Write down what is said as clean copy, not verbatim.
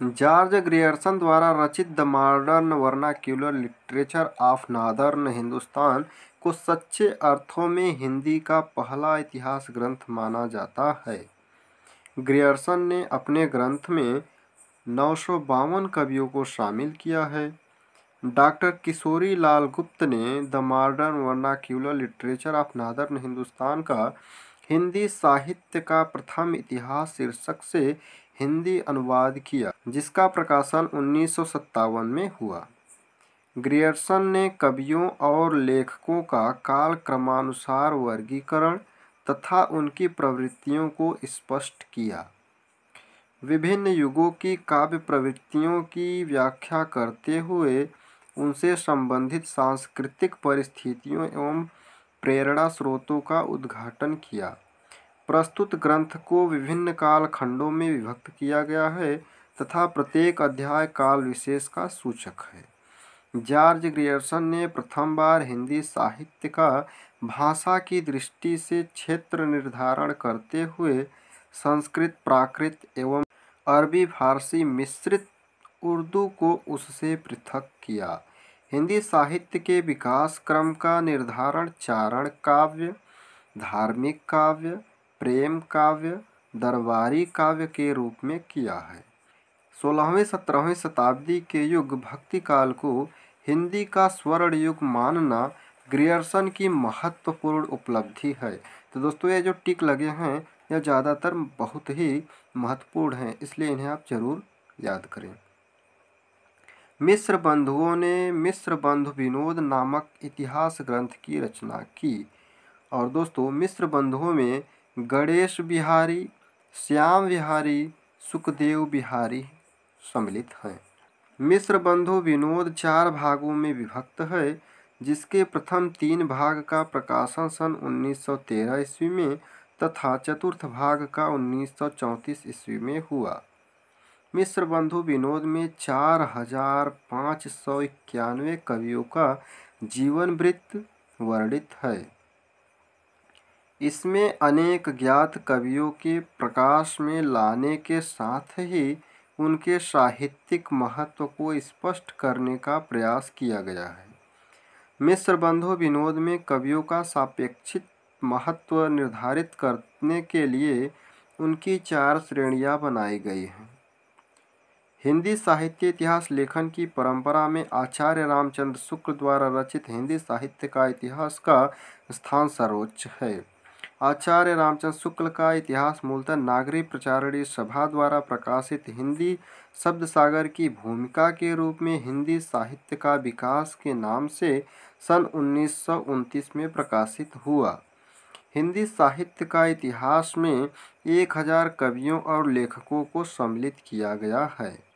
George Grierson द्वारा रचित the modern vernacular literature of northern Hindustan को सच्चे अर्थों में हिंदी का पहला इतिहास ग्रंथ माना जाता है। ग्रियर्सन ने अपने ग्रंथ में 952 कवियों को शामिल किया है। डॉक्टर किशोरी लाल गुप्त ने the modern vernacular literature of northern Hindustan का हिंदी साहित्य का प्रथम इतिहास शीर्षक से हिंदी अनुवाद किया, जिसका प्रकाशन 1957 में हुआ। ग्रियर्सन ने कवियों और लेखकों का काल क्रमानुसार वर्गीकरण तथा उनकी प्रवृत्तियों को स्पष्ट किया। विभिन्न युगों की काव्य प्रवृत्तियों की व्याख्या करते हुए उनसे संबंधित सांस्कृतिक परिस्थितियों एवं प्रेरणा स्रोतों का उद्घाटन किया। प्रस्तुत ग्रंथ को विभिन्न कालखंडों में विभक्त किया गया है तथा प्रत्येक अध्याय काल विशेष का सूचक है। जॉर्ज ग्रियर्सन ने प्रथम बार हिंदी साहित्य का भाषा की दृष्टि से क्षेत्र निर्धारण करते हुए संस्कृत, प्राकृत एवं अरबी फारसी मिश्रित उर्दू को उससे पृथक किया। हिंदी साहित्य के विकास क्रम का निर्धारण चारण काव्य, धार्मिक काव्य, प्रेम काव्य, दरबारी काव्य के रूप में किया है। 16वीं-17वीं शताब्दी के युग भक्ति काल को हिंदी का स्वर्ण युग मानना ग्रियर्सन की महत्वपूर्ण उपलब्धि है। तो दोस्तों, ये जो टिक लगे हैं यह ज़्यादातर बहुत ही महत्वपूर्ण हैं, इसलिए इन्हें आप जरूर याद करें। मिश्र बंधुओं ने मिश्र बंधु विनोद नामक इतिहास ग्रंथ की रचना की। और दोस्तों, मिश्र बंधुओं में गणेश बिहारी, श्याम बिहारी, सुखदेव बिहारी सम्मिलित हैं। मिश्र बंधु विनोद 4 भागों में विभक्त है, जिसके प्रथम 3 भाग का प्रकाशन सन 1913 ईस्वी में तथा चतुर्थ भाग का 1934 ईस्वी में हुआ। मिश्र बंधु विनोद में 4591 कवियों का जीवन वृत्त वर्णित है। इसमें अनेक ज्ञात कवियों के प्रकाश में लाने के साथ ही उनके साहित्यिक महत्व को स्पष्ट करने का प्रयास किया गया है। मिश्र बंधु विनोद में कवियों का सापेक्षिक महत्व निर्धारित करने के लिए उनकी 4 श्रेणियां बनाई गई हैं। हिंदी साहित्य इतिहास लेखन की परंपरा में आचार्य रामचंद्र शुक्ल द्वारा रचित हिंदी साहित्य का इतिहास का स्थान सर्वोच्च है। आचार्य रामचंद्र शुक्ल का इतिहास मूलतः नागरी प्रचारणी सभा द्वारा प्रकाशित हिंदी शब्द सागर की भूमिका के रूप में हिंदी साहित्य का विकास के नाम से सन 1929 में प्रकाशित हुआ। हिंदी साहित्य का इतिहास में 1000 कवियों और लेखकों को सम्मिलित किया गया है।